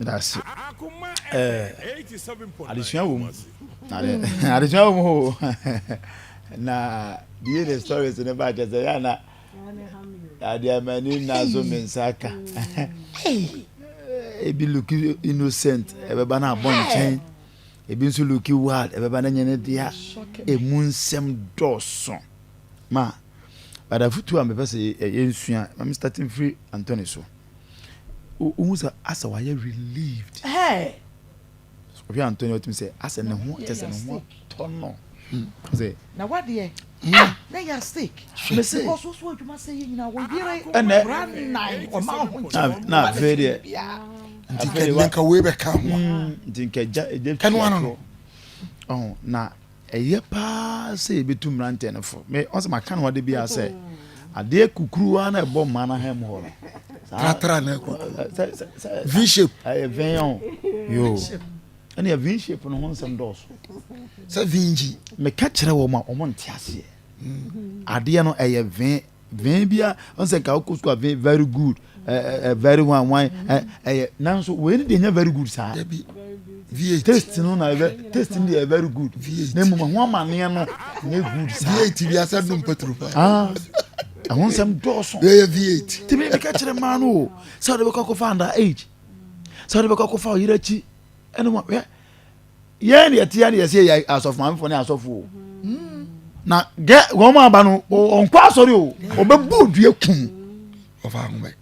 That's additional additional na the stories in about Jazayana. Adia mani nazo mensaka. Ebi look innocent, ebeba bon chain. Ebi nso look wild, ebeba na nyene dia. Emunsem doso. Ma but afutu am be say yensua. I'm starting free Anthony so. Uza asa wa ye relieved. Hey. Obi Anthony what me say asa ne ho tese ne ho tono. Say na what dey? Na ya sick. Me say because so you must say you know we here brand nine o ma ho. Na very nka we be ka ho. Dinka ja kan wan oh na eye pa say betum rante ne fo. Me on say maka no de bia say ade kukuru na ebo ma na hem ho. Tratra na ku V shape veyon yo ani V shape no hon sem dos sa vinji me ka kire wo ma omo ntiase ade no eye ven bia on say ka okusko very good very one nanso we ni de nya very good sa V8 taste no na taste ni very good V8 na mu ho amane no na good sa V8 bia sa dum petro I want some doors. Yeah, V8. To me, catch a man who so they were found that age. So they were for Hirachi. And what? Yeah, the say as of my phone, as of fool. Now, get woman banu on pass or you, or babood, you kum of our way.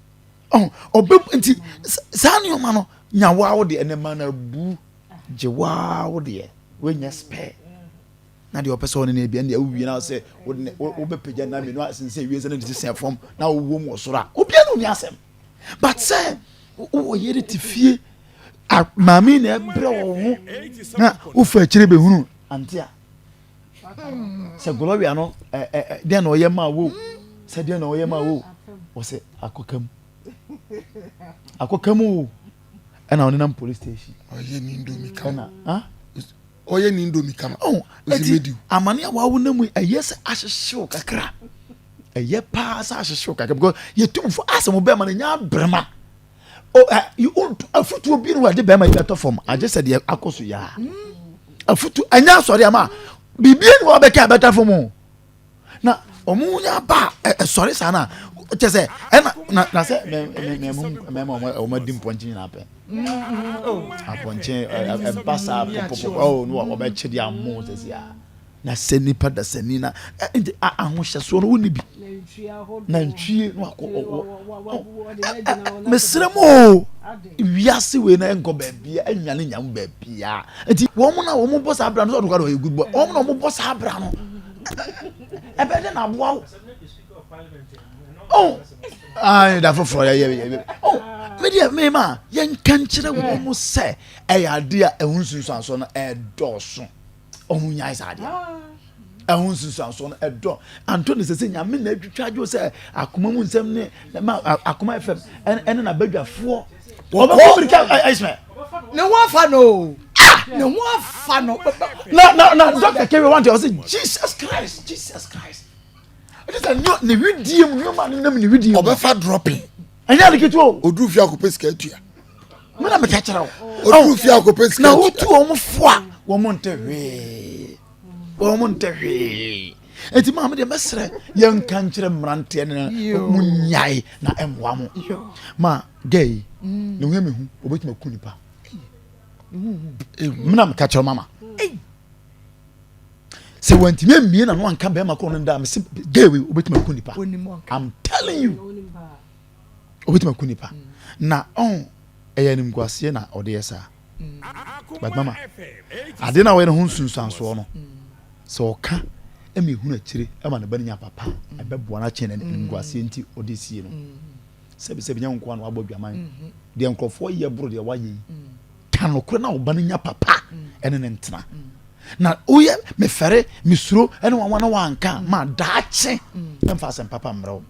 Oh, or bib into Sanio Mano, Nawadi and the man of boo, Jawadi, when you spare. Na the person in the end we now say we page na me no since we say this same form na wo mo sora obia no nyasem but say wo yere ti fie mami na ebre wo ho na wo fa kire be hunu antia se gloria no den na oye ma wo se den na oye ma wo wo se akokam o na oni na police station oye ni ndomi kana oye ni ndomi kama eti amane a wawo na mu ayese ahyehyew kakra eye pa sa ahyehyew kakra because ye tum for asem be ma na nya brema you afutu obi no wade be ma beto form I just said akoso ya afutu anya sori ama bibie no obeka better form na omunya ba sori sana chese na se me o dim ponchi na pe aponche basa popo no obeche dia mo sesi a na senipa da senina ahoshe so no woni bi na ntwie no mesremo wiase we na enko ba bia anwane nyam ba bia enti wo mo na wo mo boss abra no so do ka do good boy wo mo na wo boss abra no ebede na boa oh da for yeah oh me ma yen kan kire wo mo se ade a ehunsunsu anso na edoso ohunya isa ade ehunsunsu anso na edo Anthony se nyame na adwitwa jo se akoma mu nsem ne akoma fm ene na badwafo wo ba ko ismail ne wafa no ne wafa no na Dr. Kerry want to say Jesus Christ it is a new new man na me video obefa dropping anya de ketu oduru fi akopɛ sika atua me na me ka kyerɛ wo oduru fi akopɛ sika na otu o mo foa wo mo ntehwe enti ma me de mesre yen kan kyerɛ mrante ne mu nyai na emwa mo ma gay ne hu me hu obetuma ku nipa me na me ka kyerɛ mama se wanti me mie na no anka be ma ko no nda me se gay we obetuma ku nipa I'm telling you obetuma ku nipa na eyanim kwase na ode yesa but mama ade na we no hunsunsanso no so ka eme hu na kire ema na banya papa ebeboa na chene ngwase nti ode sie no sebe nya nko na abodwaman de nkrofo ye bro de waye kan no kure na obanya papa ene ne ntena na oye me fere misuro ene wana wanka ma daache emfa sem papa mrawo